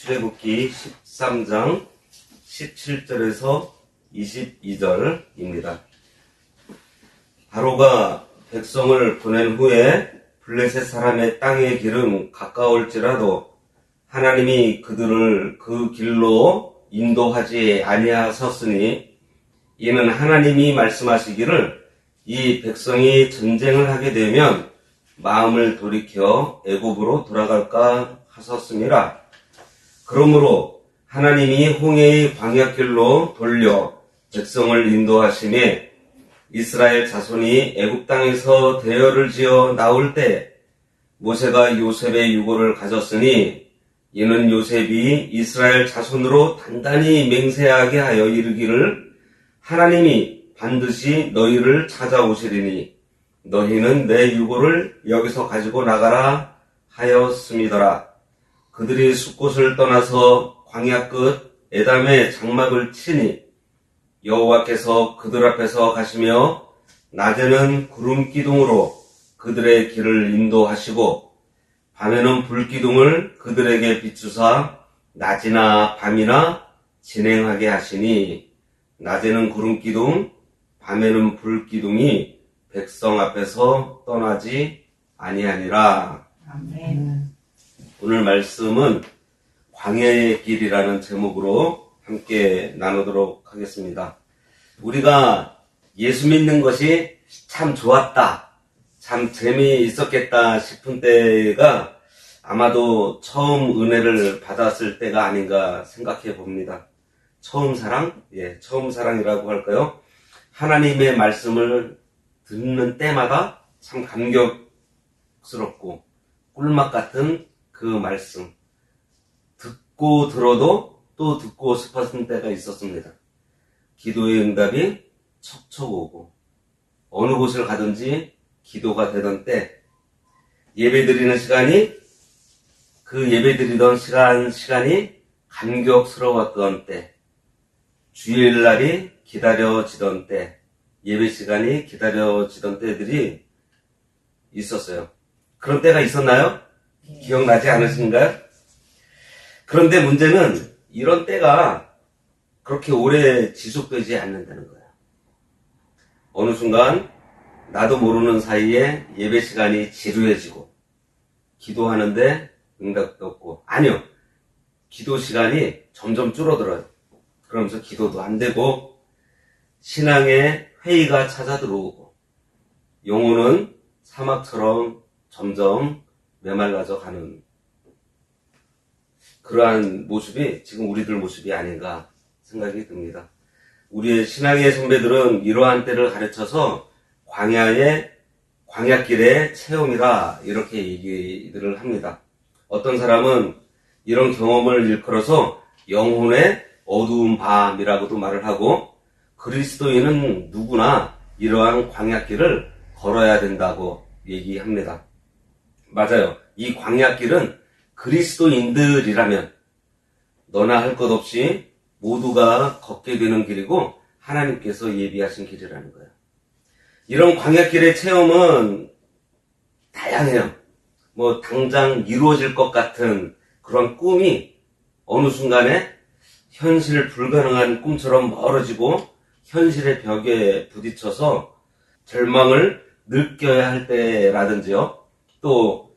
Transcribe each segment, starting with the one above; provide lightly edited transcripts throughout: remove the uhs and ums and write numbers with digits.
출애굽기 13장 17절에서 22절입니다. 바로가 백성을 보낸 후에 블레셋 사람의 땅의 길은 가까울지라도 하나님이 그들을 그 길로 인도하지 아니하셨으니 이는 하나님이 말씀하시기를 이 백성이 전쟁을 하게 되면 마음을 돌이켜 애굽으로 돌아갈까 하셨음이라. 그러므로 하나님이 홍해의 광야길로 돌려 백성을 인도하심에 이스라엘 자손이 애굽 땅에서 대열을 지어 나올 때 모세가 요셉의 유고를 가졌으니 이는 요셉이 이스라엘 자손으로 단단히 맹세하게 하여 이르기를 하나님이 반드시 너희를 찾아오시리니 너희는 내 유고를 여기서 가지고 나가라 하였음이더라. 그들이 숫곳을 떠나서 광야 끝 에담의 장막을 치니 여호와께서 그들 앞에서 가시며 낮에는 구름 기둥으로 그들의 길을 인도하시고 밤에는 불 기둥을 그들에게 비추사 낮이나 밤이나 진행하게 하시니 낮에는 구름 기둥 밤에는 불 기둥이 백성 앞에서 떠나지 아니하니라. 아멘. 오늘 말씀은 광야의 길이라는 제목으로 함께 나누도록 하겠습니다. 우리가 예수 믿는 것이 참 좋았다, 참 재미있었겠다 싶은 때가 아마도 처음 은혜를 받았을 때가 아닌가 생각해 봅니다. 처음 사랑? 처음 사랑이라고 할까요? 하나님의 말씀을 듣는 때마다 참 감격스럽고 꿀맛 같은 그 말씀. 듣고 들어도 또 듣고 싶었던 때가 있었습니다. 기도의 응답이 척척 오고 어느 곳을 가든지 기도가 되던 때, 예배 드리는 시간이 그 예배 드리던 시간이 감격스러웠던 때, 주일날이 기다려지던 때, 예배 시간이 기다려지던 때들이 있었어요. 그런 때가 있었나요? 기억나지 않으신가요? 그런데 문제는 이런 때가 그렇게 오래 지속되지 않는다는 거예요. 어느 순간 나도 모르는 사이에 예배 시간이 지루해지고 기도하는데 응답도 없고, 아니요, 기도 시간이 점점 줄어들어요. 그러면서 기도도 안 되고 신앙의 회의가 찾아 들어오고 영혼은 사막처럼 점점 메말라져 가는 그러한 모습이 지금 우리들 모습이 아닌가 생각이 듭니다. 우리의 신앙의 선배들은 이러한 때를 가르쳐서 광야길의 체험이라 이렇게 얘기들을 합니다. 어떤 사람은 이런 경험을 일컬어서 영혼의 어두운 밤이라고도 말을 하고, 그리스도인은 누구나 이러한 광야길을 걸어야 된다고 얘기합니다. 맞아요. 이 광야길은 그리스도인들이라면 너나 할 것 없이 모두가 걷게 되는 길이고 하나님께서 예비하신 길이라는 거예요. 이런 광야길의 체험은 다양해요. 당장 이루어질 것 같은 그런 꿈이 어느 순간에 현실 불가능한 꿈처럼 멀어지고 현실의 벽에 부딪혀서 절망을 느껴야 할 때라든지요. 또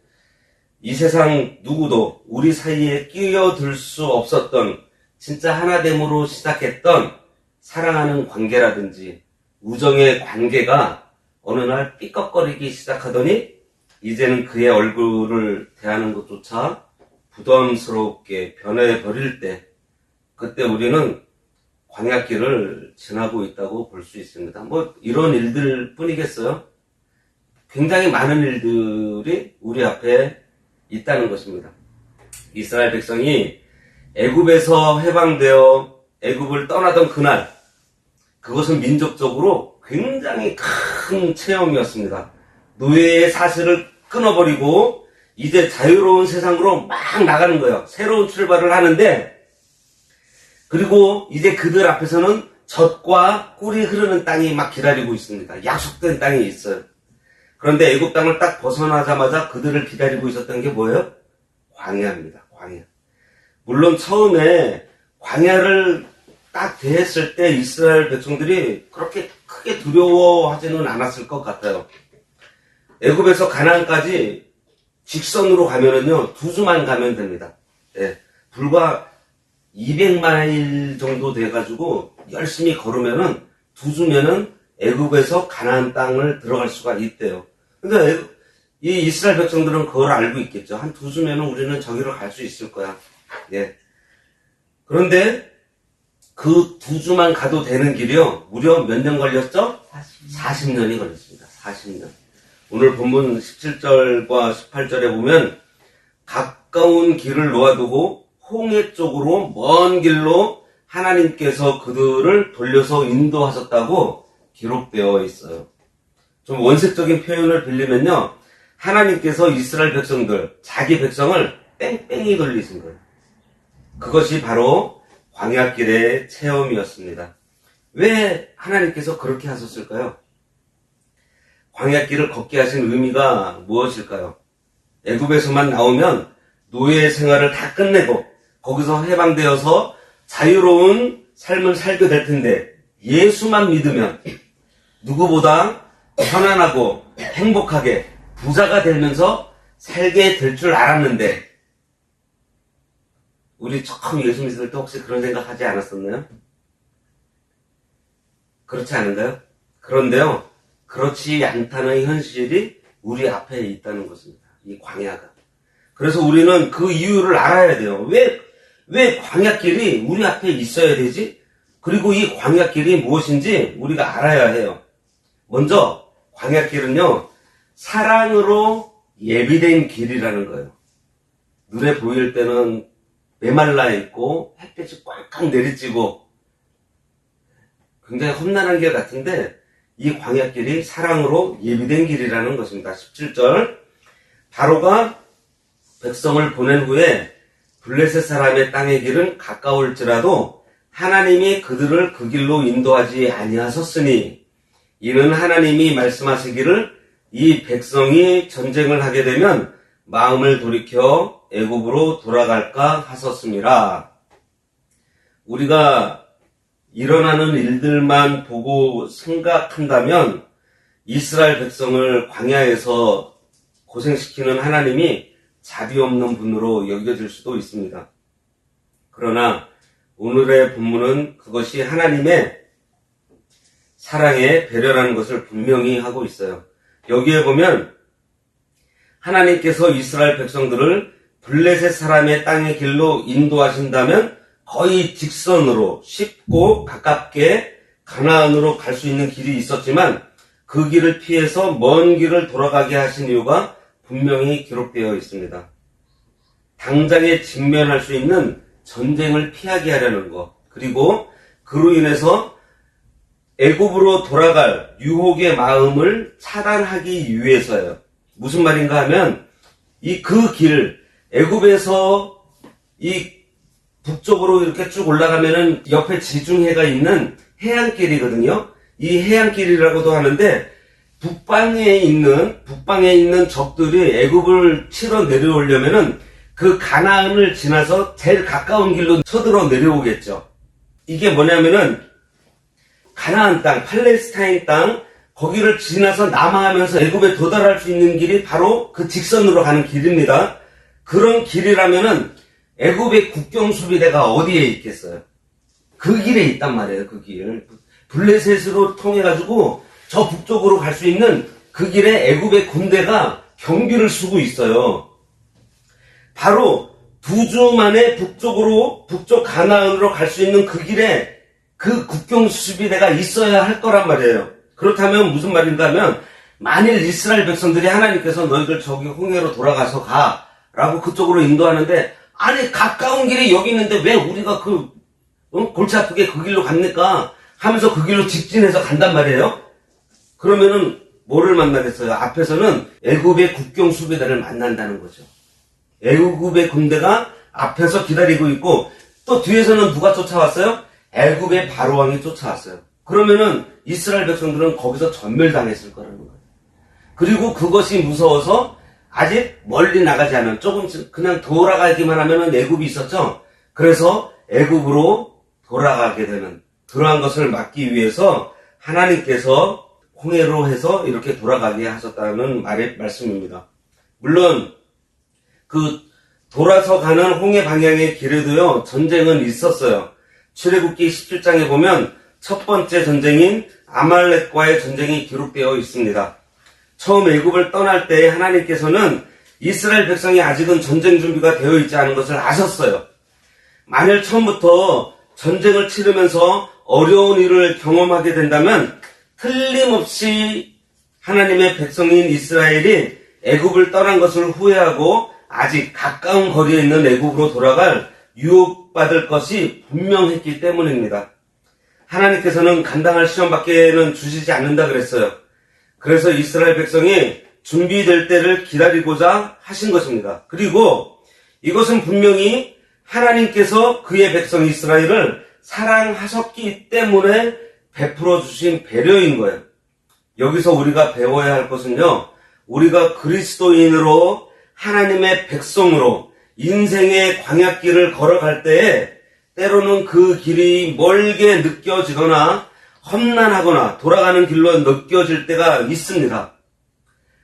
이 세상 누구도 우리 사이에 끼어들 수 없었던 진짜 하나됨으로 시작했던 사랑하는 관계라든지 우정의 관계가 어느 날 삐걱거리기 시작하더니 이제는 그의 얼굴을 대하는 것조차 부담스럽게 변해버릴 때, 그때 우리는 광야길을 지나고 있다고 볼 수 있습니다. 이런 일들 뿐이겠어요? 굉장히 많은 일들이 우리 앞에 있다는 것입니다. 이스라엘 백성이 애굽에서 해방되어 애굽을 떠나던 그날, 그것은 민족적으로 굉장히 큰 체험이었습니다. 노예의 사슬을 끊어버리고 이제 자유로운 세상으로 막 나가는 거예요. 새로운 출발을 하는데, 그리고 이제 그들 앞에서는 젖과 꿀이 흐르는 땅이 막 기다리고 있습니다. 약속된 땅이 있어요. 그런데 애굽 땅을 딱 벗어나자마자 그들을 기다리고 있었던 게 뭐예요? 광야입니다. 광야. 물론 처음에 광야를 딱 대했을 때 이스라엘 백성들이 그렇게 크게 두려워하지는 않았을 것 같아요. 애굽에서 가나안까지 직선으로 가면은요, 2주만 가면 됩니다. 예, 불과 200마일 정도 돼가지고 열심히 걸으면은 2주면은 애굽에서 가나안 땅을 들어갈 수가 있대요. 근데 이 이스라엘 백성들은 그걸 알고 있겠죠. 한 2주면은 우리는 저기로 갈 수 있을 거야. 예. 그런데 그 2주만 가도 되는 길이요, 무려 몇 년 걸렸죠? 40년이 걸렸습니다. 40년. 오늘 본문 17절과 18절에 보면 가까운 길을 놓아두고 홍해 쪽으로 먼 길로 하나님께서 그들을 돌려서 인도하셨다고 기록되어 있어요. 좀 원색적인 표현을 빌리면요, 하나님께서 이스라엘 백성들, 자기 백성을 뺑뺑이 돌리신 거예요. 그것이 바로 광야길의 체험이었습니다. 왜 하나님께서 그렇게 하셨을까요? 광야길을 걷게 하신 의미가 무엇일까요? 애굽에서만 나오면 노예 생활을 다 끝내고 거기서 해방되어서 자유로운 삶을 살게 될 텐데, 예수만 믿으면 누구보다 편안하고 행복하게 부자가 되면서 살게 될 줄 알았는데, 우리 처음 예수 믿을 때 혹시 그런 생각하지 않았었나요? 그렇지 않은가요? 그런데요, 그렇지 않다는 현실이 우리 앞에 있다는 것입니다. 이 광야가. 그래서 우리는 그 이유를 알아야 돼요. 왜 광야길이 우리 앞에 있어야 되지? 그리고 이 광야길이 무엇인지 우리가 알아야 해요. 먼저 광야길은요, 사랑으로 예비된 길이라는 거예요. 눈에 보일 때는 메말라 있고 햇빛이 꽉꽉 내리쬐고 굉장히 험난한 길 같은데, 이 광야길이 사랑으로 예비된 길이라는 것입니다. 17절, 바로가 백성을 보낸 후에 블레셋 사람의 땅의 길은 가까울지라도 하나님이 그들을 그 길로 인도하지 아니하셨으니, 이는 하나님이 말씀하시기를 이 백성이 전쟁을 하게 되면 마음을 돌이켜 애굽으로 돌아갈까 하셨습니다. 우리가 일어나는 일들만 보고 생각한다면 이스라엘 백성을 광야에서 고생시키는 하나님이 자비 없는 분으로 여겨질 수도 있습니다. 그러나 오늘의 본문은 그것이 하나님의 사랑의 배려라는 것을 분명히 하고 있어요. 여기에 보면 하나님께서 이스라엘 백성들을 블레셋 사람의 땅의 길로 인도하신다면 거의 직선으로 쉽고 가깝게 가나안으로 갈 수 있는 길이 있었지만, 그 길을 피해서 먼 길을 돌아가게 하신 이유가 분명히 기록되어 있습니다. 당장에 직면할 수 있는 전쟁을 피하게 하려는 것, 그리고 그로 인해서 애굽으로 돌아갈 유혹의 마음을 차단하기 위해서예요. 무슨 말인가 하면, 그 길, 애굽에서 이 북쪽으로 이렇게 쭉 올라가면은 옆에 지중해가 있는 해안길이거든요. 이 해안길이라고도 하는데, 북방에 있는 적들이 애굽을 치러 내려오려면은 그 가나안을 지나서 제일 가까운 길로 쳐들어 내려오겠죠. 이게 뭐냐면은 가나안 땅, 팔레스타인 땅, 거기를 지나서 남하하면서 애굽에 도달할 수 있는 길이 바로 그 직선으로 가는 길입니다. 그런 길이라면은 애굽의 국경수비대가 어디에 있겠어요? 그 길에 있단 말이에요. 그 길. 블레셋으로 통해가지고 저 북쪽으로 갈 수 있는 그 길에 애굽의 군대가 경비를 쓰고 있어요. 바로 2주 만에 북쪽 가나안으로 갈 수 있는 그 길에 그 국경수비대가 있어야 할 거란 말이에요. 그렇다면 무슨 말인가 하면, 만일 이스라엘 백성들이 하나님께서 너희들 저기 홍해로 돌아가서 가 라고 그쪽으로 인도하는데, 아니 가까운 길이 여기 있는데 왜 우리가 골치 아프게 그 길로 갑니까? 하면서 그 길로 직진해서 간단 말이에요. 그러면은 뭐를 만나겠어요? 앞에서는 애굽의 국경수비대를 만난다는 거죠. 애굽의 군대가 앞에서 기다리고 있고, 또 뒤에서는 누가 쫓아왔어요? 애굽의 바로왕이 쫓아왔어요. 그러면은 이스라엘 백성들은 거기서 전멸당했을 거라는 거예요. 그리고 그것이 무서워서 아직 멀리 나가지 않은, 조금 그냥 돌아가기만 하면은 애굽이 있었죠. 그래서 애굽으로 돌아가게 되는 그러한 것을 막기 위해서 하나님께서 홍해로 해서 이렇게 돌아가게 하셨다는 말씀입니다. 물론 그 돌아서 가는 홍해 방향의 길에도요 전쟁은 있었어요. 출애굽기 17장에 보면 첫 번째 전쟁인 아말렉과의 전쟁이 기록되어 있습니다. 처음 애굽을 떠날 때 하나님께서는 이스라엘 백성이 아직은 전쟁 준비가 되어 있지 않은 것을 아셨어요. 만일 처음부터 전쟁을 치르면서 어려운 일을 경험하게 된다면 틀림없이 하나님의 백성인 이스라엘이 애굽을 떠난 것을 후회하고 아직 가까운 거리에 있는 애굽으로 돌아갈 유혹받을 것이 분명했기 때문입니다. 하나님께서는 감당할 시험밖에는 주시지 않는다 그랬어요. 그래서 이스라엘 백성이 준비될 때를 기다리고자 하신 것입니다. 그리고 이것은 분명히 하나님께서 그의 백성 이스라엘을 사랑하셨기 때문에 베풀어 주신 배려인 거예요. 여기서 우리가 배워야 할 것은요, 우리가 그리스도인으로 하나님의 백성으로 인생의 광야길을 걸어갈 때에 때로는 그 길이 멀게 느껴지거나 험난하거나 돌아가는 길로 느껴질 때가 있습니다.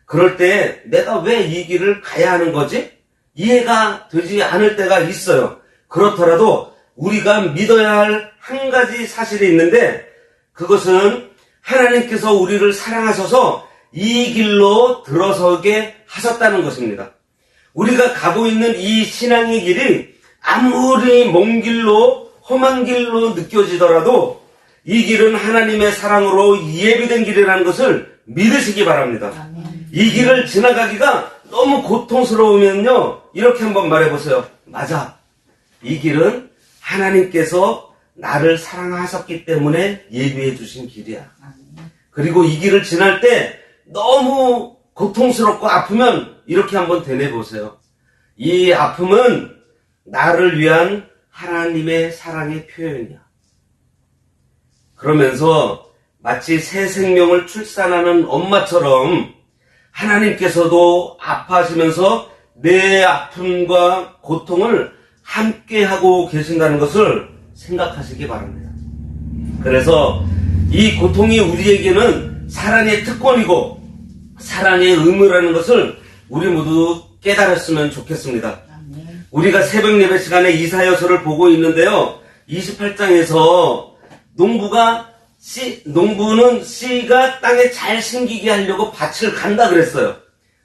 그럴 때 내가 왜 이 길을 가야 하는 거지? 이해가 되지 않을 때가 있어요. 그렇더라도 우리가 믿어야 할 한 가지 사실이 있는데 그것은 하나님께서 우리를 사랑하셔서 이 길로 들어서게 하셨다는 것입니다. 우리가 가고 있는 이 신앙의 길이 아무리 먼 길로 험한 길로 느껴지더라도 이 길은 하나님의 사랑으로 예비된 길이라는 것을 믿으시기 바랍니다. 이 길을 지나가기가 너무 고통스러우면요, 이렇게 한번 말해보세요. 맞아. 이 길은 하나님께서 나를 사랑하셨기 때문에 예비해 주신 길이야. 그리고 이 길을 지날 때 너무 고통스럽고 아프면 이렇게 한번 되뇌보세요. 이 아픔은 나를 위한 하나님의 사랑의 표현이야. 그러면서 마치 새 생명을 출산하는 엄마처럼 하나님께서도 아파하시면서 내 아픔과 고통을 함께하고 계신다는 것을 생각하시기 바랍니다. 그래서 이 고통이 우리에게는 사랑의 특권이고 사랑의 의무라는 것을 우리 모두 깨달았으면 좋겠습니다. 우리가 새벽 예배 시간에 이사야서를 보고 있는데요. 28장에서 농부는 씨가 땅에 잘 심기게 하려고 밭을 간다 그랬어요.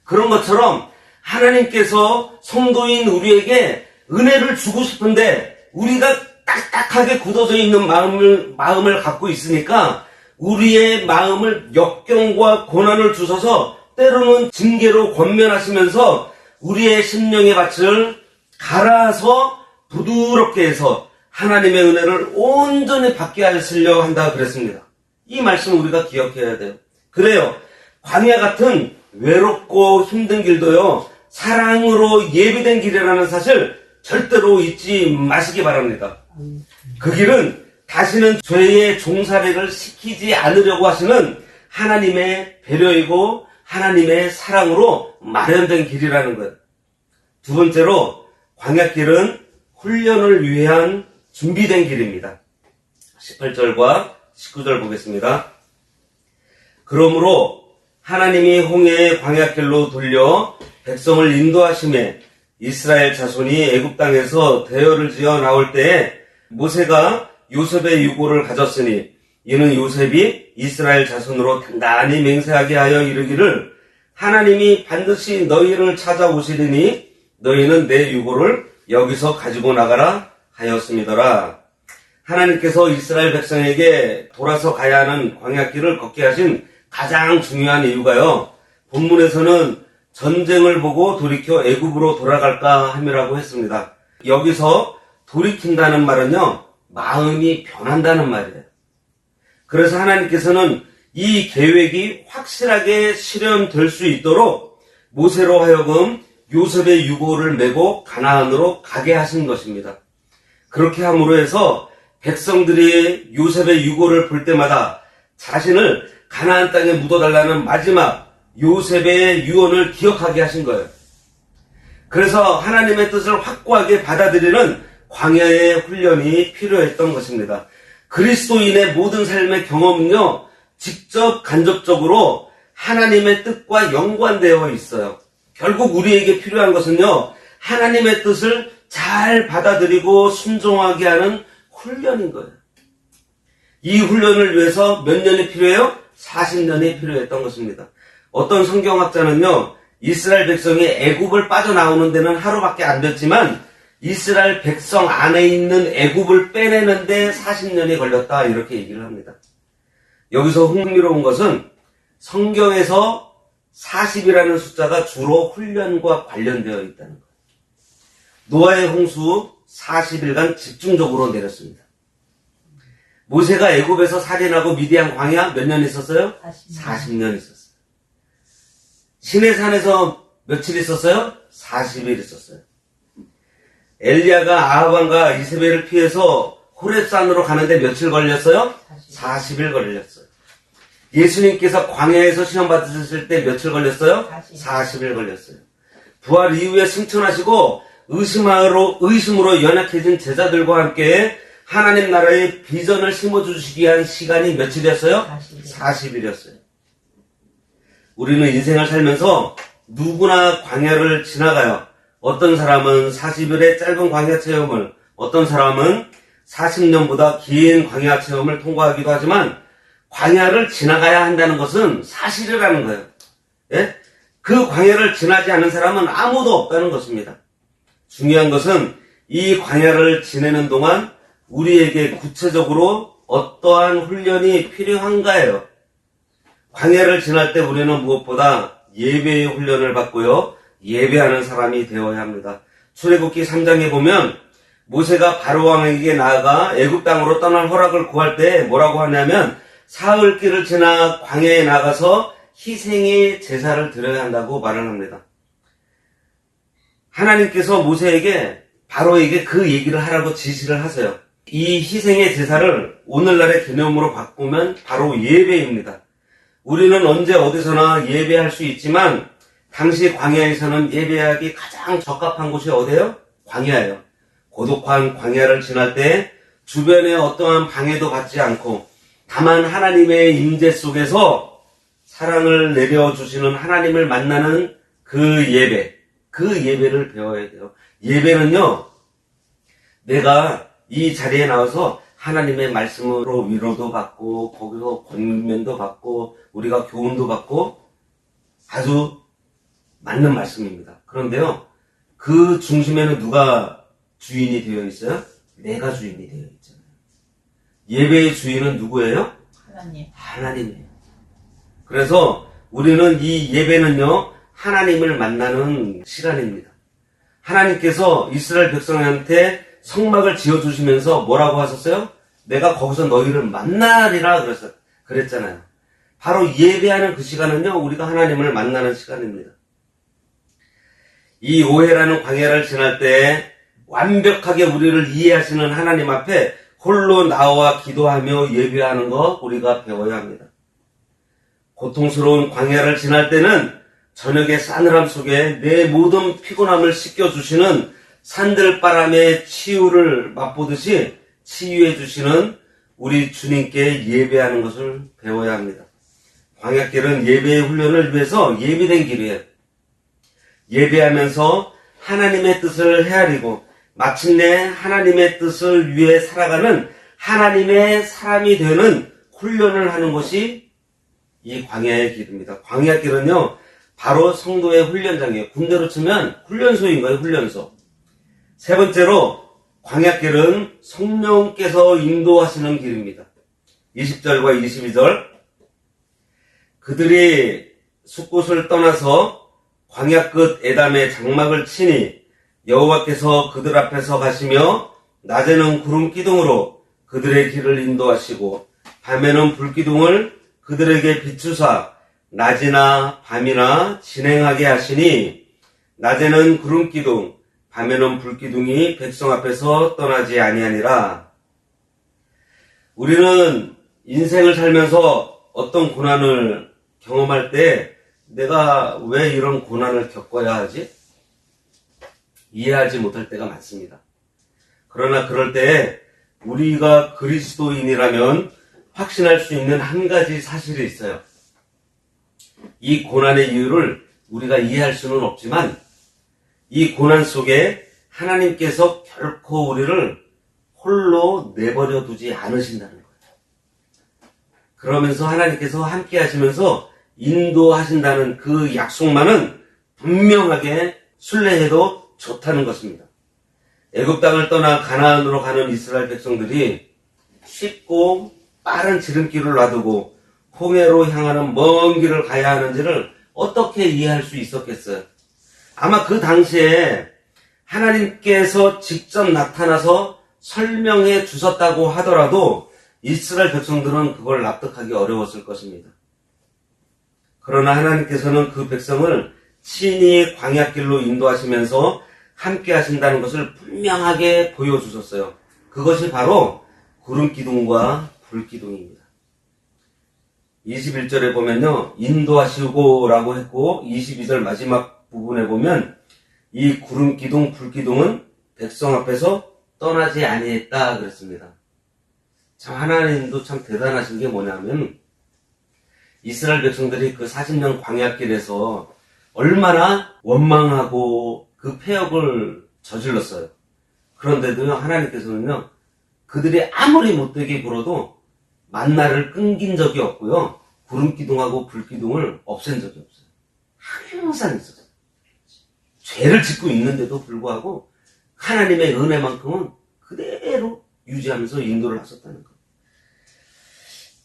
그런 것처럼 하나님께서 성도인 우리에게 은혜를 주고 싶은데 우리가 딱딱하게 굳어져 있는 마음을 갖고 있으니까 우리의 마음을 역경과 고난을 주셔서 때로는 징계로 권면하시면서 우리의 심령의 밭을 갈아서 부드럽게 해서 하나님의 은혜를 온전히 받게 하시려 한다 그랬습니다. 이 말씀 우리가 기억해야 돼요. 그래요. 광야 같은 외롭고 힘든 길도요, 사랑으로 예비된 길이라는 사실 절대로 잊지 마시기 바랍니다. 그 길은 다시는 죄의 종살이를 시키지 않으려고 하시는 하나님의 배려이고 하나님의 사랑으로 마련된 길이라는 것. 두 번째로 광야길은 훈련을 위한 준비된 길입니다. 18절과 19절 보겠습니다. 그러므로 하나님이 홍해의 광야길로 돌려 백성을 인도하심에 이스라엘 자손이 애굽 땅에서 대열을 지어 나올 때에 모세가 요셉의 유고를 가졌으니 이는 요셉이 이스라엘 자손으로 단단히 맹세하게 하여 이르기를 하나님이 반드시 너희를 찾아오시리니 너희는 내 유고를 여기서 가지고 나가라 하였음이더라. 하나님께서 이스라엘 백성에게 돌아서 가야 하는 광야길을 걷게 하신 가장 중요한 이유가요, 본문에서는 전쟁을 보고 돌이켜 애굽으로 돌아갈까 함이라고 했습니다. 여기서 돌이킨다는 말은요, 마음이 변한다는 말이에요. 그래서 하나님께서는 이 계획이 확실하게 실현될 수 있도록 모세로 하여금 요셉의 유고를 메고 가나안으로 가게 하신 것입니다. 그렇게 함으로 해서 백성들이 요셉의 유고를 볼 때마다 자신을 가나안 땅에 묻어달라는 마지막 요셉의 유언을 기억하게 하신 거예요. 그래서 하나님의 뜻을 확고하게 받아들이는 광야의 훈련이 필요했던 것입니다. 그리스도인의 모든 삶의 경험은요, 직접 간접적으로 하나님의 뜻과 연관되어 있어요. 결국 우리에게 필요한 것은요, 하나님의 뜻을 잘 받아들이고 순종하게 하는 훈련인 거예요. 이 훈련을 위해서 몇 년이 필요해요? 40년이 필요했던 것입니다. 어떤 성경학자는요, 이스라엘 백성이 애굽을 빠져나오는 데는 하루밖에 안 됐지만 이스라엘 백성 안에 있는 애굽을 빼내는 데 40년이 걸렸다, 이렇게 얘기를 합니다. 여기서 흥미로운 것은 성경에서 40이라는 숫자가 주로 훈련과 관련되어 있다는 거예요. 노아의 홍수 40일간 집중적으로 내렸습니다. 모세가 애굽에서 살인하고 미디안 광야 몇 년 있었어요? 40년 있었어요. 시내산에서 며칠 있었어요? 40일 있었어요. 엘리야가 아합왕과 이세벨을 피해서 호렙산으로 가는데 며칠 걸렸어요? 40일 걸렸어요. 예수님께서 광야에서 시험 받으실 때 며칠 걸렸어요? 40일 걸렸어요. 부활 이후에 승천하시고 의심으로 연약해진 제자들과 함께 하나님 나라의 비전을 심어주시기 위한 시간이 며칠이었어요? 40일이었어요. 우리는 인생을 살면서 누구나 광야를 지나가요. 어떤 사람은 40일의 짧은 광야 체험을, 어떤 사람은 40년보다 긴 광야 체험을 통과하기도 하지만 광야를 지나가야 한다는 것은 사실이라는 거예요. 예? 그 광야를 지나지 않은 사람은 아무도 없다는 것입니다. 중요한 것은 이 광야를 지내는 동안 우리에게 구체적으로 어떠한 훈련이 필요한가예요. 광야를 지날 때 우리는 무엇보다 예배의 훈련을 받고요, 예배하는 사람이 되어야 합니다. 출애굽기 3장에 보면 모세가 바로왕에게 나아가 애굽 땅으로 떠날 허락을 구할 때 뭐라고 하냐면 사흘길을 지나 광야에 나가서 희생의 제사를 드려야 한다고 말을 합니다. 하나님께서 모세에게 바로에게 그 얘기를 하라고 지시를 하세요. 이 희생의 제사를 오늘날의 개념으로 바꾸면 바로 예배입니다. 우리는 언제 어디서나 예배할 수 있지만 당시 광야에서는 예배하기 가장 적합한 곳이 어디예요? 광야예요. 고독한 광야를 지날 때 주변에 어떠한 방해도 받지 않고 다만 하나님의 임재 속에서 사랑을 내려주시는 하나님을 만나는 그 예배를 배워야 돼요. 예배는요, 내가 이 자리에 나와서 하나님의 말씀으로 위로도 받고 거기서 권면도 받고 우리가 교훈도 받고 아주 맞는 말씀입니다. 그런데요, 그 중심에는 누가 주인이 되어 있어요? 내가 주인이 되어 있잖아요. 예배의 주인은 누구예요? 하나님이에요. 그래서 우리는 이 예배는요, 하나님을 만나는 시간입니다. 하나님께서 이스라엘 백성한테 성막을 지어주시면서 뭐라고 하셨어요? 내가 거기서 너희를 만나리라 그랬잖아요. 바로 예배하는 그 시간은요, 우리가 하나님을 만나는 시간입니다. 이 오해라는 광야를 지날 때 완벽하게 우리를 이해하시는 하나님 앞에 홀로 나와 기도하며 예배하는 거 우리가 배워야 합니다. 고통스러운 광야를 지날 때는 저녁의 싸늘함 속에 내 모든 피곤함을 씻겨주시는 산들바람의 치유를 맛보듯이 치유해 주시는 우리 주님께 예배하는 것을 배워야 합니다. 광야길은 예배의 훈련을 위해서 예비된 길이에요. 예배하면서 하나님의 뜻을 헤아리고 마침내 하나님의 뜻을 위해 살아가는 하나님의 사람이 되는 훈련을 하는 것이 이 광야의 길입니다. 광야길은요, 바로 성도의 훈련장이에요. 군대로 치면 훈련소인 거예요, 훈련소. 세 번째로 광야길은 성령께서 인도하시는 길입니다. 20절과 22절. 그들이 숫곳을 떠나서 광야 끝 에담에 장막을 치니 여호와께서 그들 앞에서 가시며 낮에는 구름 기둥으로 그들의 길을 인도하시고 밤에는 불기둥을 그들에게 비추사 낮이나 밤이나 진행하게 하시니 낮에는 구름 기둥 밤에는 불기둥이 백성 앞에서 떠나지 아니하니라. 우리는 인생을 살면서 어떤 고난을 경험할 때 내가 왜 이런 고난을 겪어야 하지? 이해하지 못할 때가 많습니다. 그러나 그럴 때 우리가 그리스도인이라면 확신할 수 있는 한 가지 사실이 있어요. 이 고난의 이유를 우리가 이해할 수는 없지만 이 고난 속에 하나님께서 결코 우리를 홀로 내버려 두지 않으신다는 거예요. 그러면서 하나님께서 함께 하시면서 인도하신다는 그 약속만은 분명하게 순례해도 좋다는 것입니다. 애굽 땅을 떠나 가나안으로 가는 이스라엘 백성들이 쉽고 빠른 지름길을 놔두고 홍해로 향하는 먼 길을 가야 하는지를 어떻게 이해할 수 있었겠어요? 아마 그 당시에 하나님께서 직접 나타나서 설명해 주셨다고 하더라도 이스라엘 백성들은 그걸 납득하기 어려웠을 것입니다. 그러나 하나님께서는 그 백성을 친히 광야길로 인도하시면서 함께 하신다는 것을 분명하게 보여주셨어요. 그것이 바로 구름기둥과 불기둥입니다. 21절에 보면요, 인도하시고 라고 했고 22절 마지막 부분에 보면 이 구름기둥, 불기둥은 백성 앞에서 떠나지 아니했다 그랬습니다. 참 하나님도 참 대단하신 게 뭐냐면 이스라엘 백성들이 그 40년 광야길에서 얼마나 원망하고 그 패역을 저질렀어요. 그런데도요, 하나님께서는요, 그들이 아무리 못되게 굴어도 만나를 끊긴 적이 없고요, 구름기둥하고 불기둥을 없앤 적이 없어요. 항상 있었어요. 죄를 짓고 있는데도 불구하고 하나님의 은혜만큼은 그대로 유지하면서 인도를 하셨다는 거예요.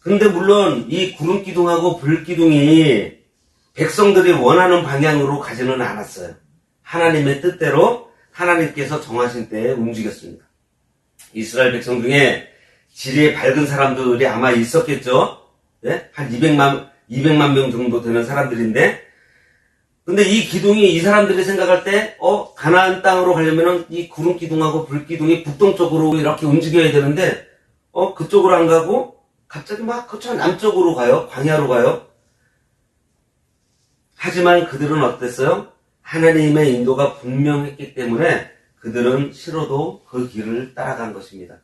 근데 물론 이 구름기둥하고 불기둥이 백성들이 원하는 방향으로 가지는 않았어요. 하나님의 뜻대로 하나님께서 정하신 때에 움직였습니다. 이스라엘 백성 중에 지리에 밝은 사람들이 아마 있었겠죠. 네? 한 200만 명 정도 되는 사람들인데, 근데 이 기둥이 이 사람들이 생각할 때, 가나안 땅으로 가려면은 이 구름 기둥하고 불 기둥이 북동쪽으로 이렇게 움직여야 되는데, 그쪽으로 안 가고, 갑자기 막 그쪽 남쪽으로 가요. 광야로 가요. 하지만 그들은 어땠어요? 하나님의 인도가 분명했기 때문에 그들은 싫어도 그 길을 따라간 것입니다.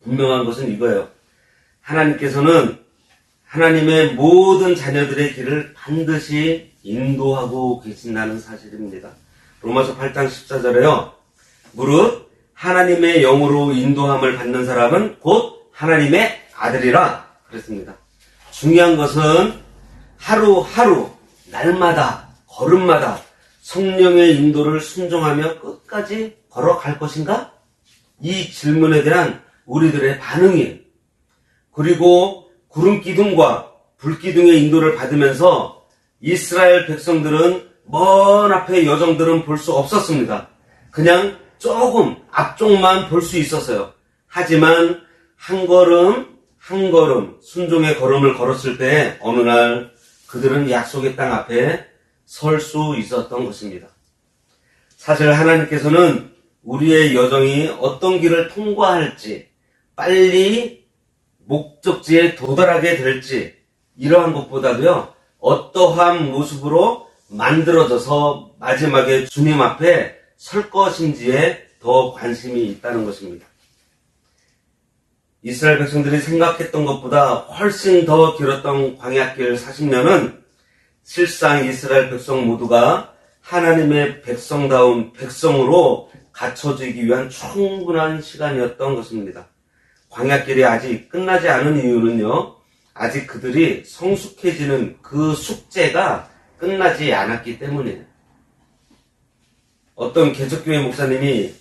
분명한 것은 이거예요. 하나님께서는 하나님의 모든 자녀들의 길을 반드시 인도하고 계신다는 사실입니다. 로마서 8장 14절에요. 무릇 하나님의 영으로 인도함을 받는 사람은 곧 하나님의 아들이라 그랬습니다. 중요한 것은 하루하루 날마다 걸음마다 성령의 인도를 순종하며 끝까지 걸어갈 것인가? 이 질문에 대한 우리들의 반응이에요. 그리고 구름기둥과 불기둥의 인도를 받으면서 이스라엘 백성들은 먼 앞에 여정들은 볼 수 없었습니다. 그냥 조금 앞쪽만 볼 수 있었어요. 하지만 한 걸음 한 걸음 순종의 걸음을 걸었을 때 어느 날 그들은 약속의 땅 앞에 설 수 있었던 것입니다. 사실 하나님께서는 우리의 여정이 어떤 길을 통과할지, 빨리 목적지에 도달하게 될지, 이러한 것보다도요, 어떠한 모습으로 만들어져서 마지막에 주님 앞에 설 것인지에 더 관심이 있다는 것입니다. 이스라엘 백성들이 생각했던 것보다 훨씬 더 길었던 광야길 40년은 실상 이스라엘 백성 모두가 하나님의 백성다운 백성으로 갖춰지기 위한 충분한 시간이었던 것입니다. 광야길이 아직 끝나지 않은 이유는요, 아직 그들이 성숙해지는 그 숙제가 끝나지 않았기 때문이에요. 어떤 개척교회 목사님이,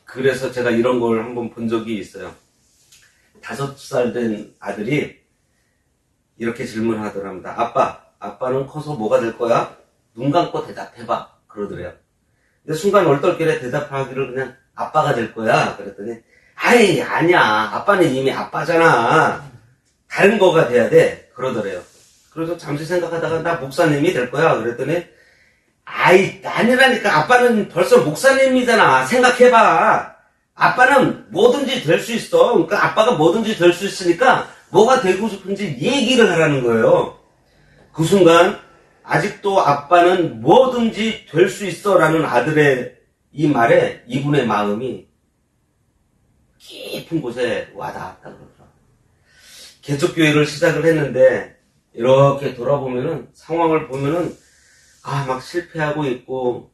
그래서 제가 이런 걸 한번 본 적이 있어요. 5살 된 아들이 이렇게 질문을 하더랍니다. 아빠는 커서 뭐가 될 거야? 눈 감고 대답해봐. 그러더래요. 근데 순간 얼떨결에 대답하기를 그냥 아빠가 될 거야. 그랬더니, 아니야. 아빠는 이미 아빠잖아. 다른 거가 돼야 돼. 그러더래요. 그래서 잠시 생각하다가 나 목사님이 될 거야. 그랬더니, 아니라니까. 아빠는 벌써 목사님이잖아. 생각해봐. 아빠는 뭐든지 될 수 있어. 그러니까 아빠가 뭐든지 될 수 있으니까 뭐가 되고 싶은지 얘기를 하라는 거예요. 그 순간 아직도 아빠는 뭐든지 될 수 있어 라는 아들의 이 말에 이분의 마음이 깊은 곳에 와닿았다 그러더라고요. 개척교회를 시작을 했는데 이렇게 돌아보면은 상황을 보면은 막 실패하고 있고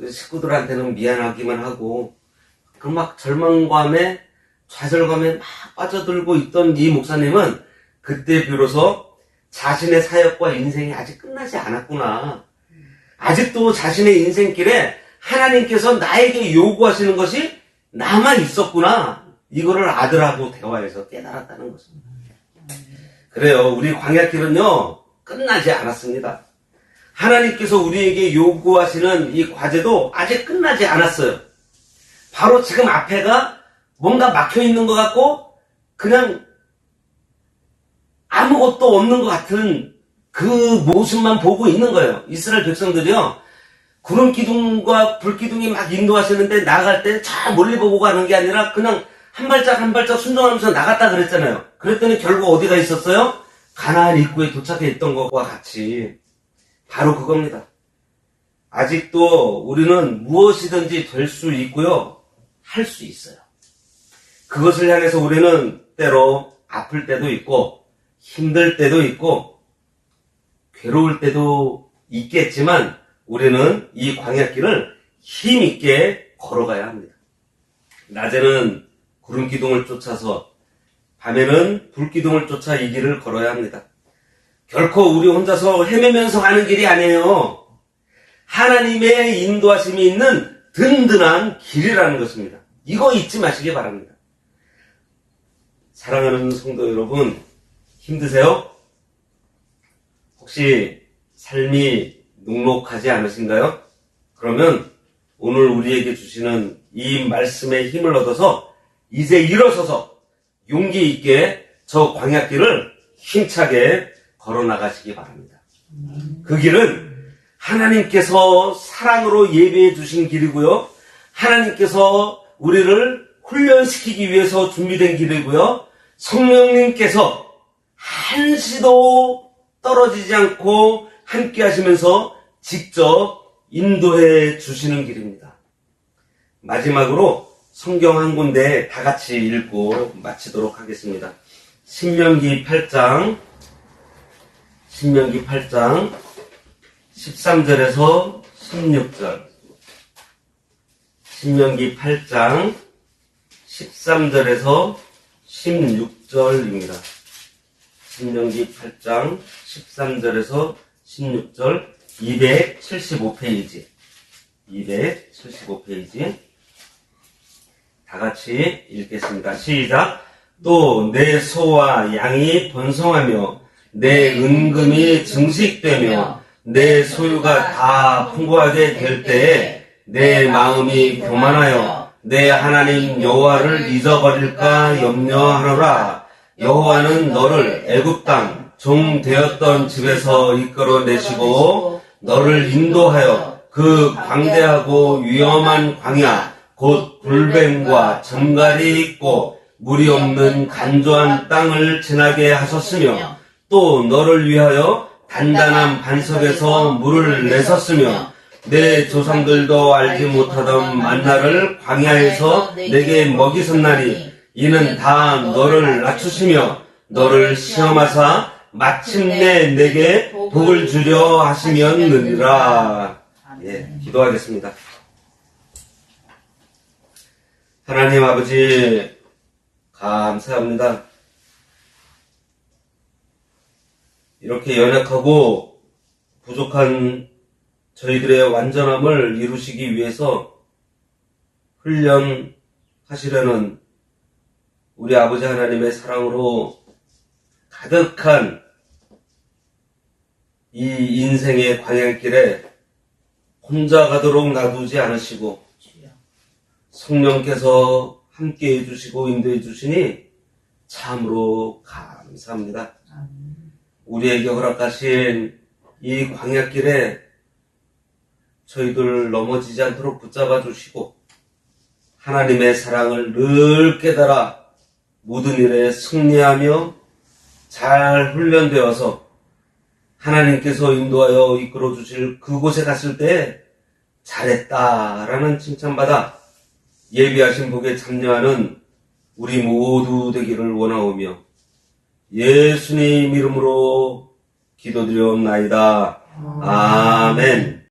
식구들한테는 미안하기만 하고 그 막 절망감에 좌절감에 막 빠져들고 있던 이 목사님은 그때 비로소 자신의 사역과 인생이 아직 끝나지 않았구나. 아직도 자신의 인생길에 하나님께서 나에게 요구하시는 것이 남아 있었구나. 이거를 아들하고 대화해서 깨달았다는 것입니다. 그래요. 우리 광야길은요, 끝나지 않았습니다. 하나님께서 우리에게 요구하시는 이 과제도 아직 끝나지 않았어요. 바로 지금 앞에가 뭔가 막혀 있는 것 같고, 그냥 아무것도 없는 것 같은 그 모습만 보고 있는 거예요. 이스라엘 백성들이요, 구름 기둥과 불 기둥이 막 인도하시는데 나갈 때 잘 멀리 보고 가는 게 아니라 그냥 한 발짝 한 발짝 순종하면서 나갔다 그랬잖아요. 그랬더니 결국 어디가 있었어요? 가나안 입구에 도착해 있던 것과 같이 바로 그겁니다. 아직도 우리는 무엇이든지 될 수 있고요, 할 수 있어요. 그것을 향해서 우리는 때로 아플 때도 있고 힘들 때도 있고 괴로울 때도 있겠지만 우리는 이 광야길을 힘있게 걸어가야 합니다. 낮에는 구름 기둥을 쫓아서 밤에는 불 기둥을 쫓아 이 길을 걸어야 합니다. 결코 우리 혼자서 헤매면서 가는 길이 아니에요. 하나님의 인도하심이 있는 든든한 길이라는 것입니다. 이거 잊지 마시기 바랍니다. 사랑하는 성도 여러분, 힘드세요? 혹시 삶이 녹록하지 않으신가요? 그러면 오늘 우리에게 주시는 이 말씀에 힘을 얻어서 이제 일어서서 용기 있게 저 광야길을 힘차게 걸어나가시기 바랍니다. 그 길은 하나님께서 사랑으로 예배해 주신 길이고요, 하나님께서 우리를 훈련시키기 위해서 준비된 길이고요, 성령님께서 한시도 떨어지지 않고 함께 하시면서 직접 인도해 주시는 길입니다. 마지막으로 성경 한 군데 다 같이 읽고 마치도록 하겠습니다. 신명기 8장 13절에서 16절. 신명기 8장 13절에서 16절입니다. 신명기 8장 13절에서 16절, 275페이지. 275페이지. 다 같이 읽겠습니다. 시작. 또 내 소와 양이 번성하며 내 은금이 증식되며 내 소유가 다 풍부하게 될 때에 내 마음이 교만하여 내 하나님 여호와를 잊어버릴까 염려하노라. 여호와는 너를 애굽 땅 종 되었던 집에서 이끌어내시고 너를 인도하여 그 광대하고 위험한 광야 곧 불뱀과 정갈이 있고 물이 없는 간조한 땅을 지나게 하셨으며 또 너를 위하여 단단한 반석에서 물을 내셨으며 내 조상들도 알지 못하던 만나를 광야에서 내게 먹이셨나니 이는 다 너를 낮추시며 너를 시험하사 마침내 내게 복을 주려 하시면느니라. 예, 기도하겠습니다. 하나님 아버지, 감사합니다. 이렇게 연약하고 부족한 저희들의 완전함을 이루시기 위해서 훈련하시려는 우리 아버지 하나님의 사랑으로 가득한 이 인생의 광야길에 혼자 가도록 놔두지 않으시고 성령께서 함께 해주시고 인도해 주시니 참으로 감사합니다. 우리에게 허락하신 이 광야길에 저희들 넘어지지 않도록 붙잡아 주시고 하나님의 사랑을 늘 깨달아 모든 일에 승리하며 잘 훈련되어서 하나님께서 인도하여 이끌어 주실 그곳에 갔을 때 잘했다라는 칭찬받아 예비하신 복에 참여하는 우리 모두 되기를 원하오며 예수님 이름으로 기도드리옵나이다. 아멘.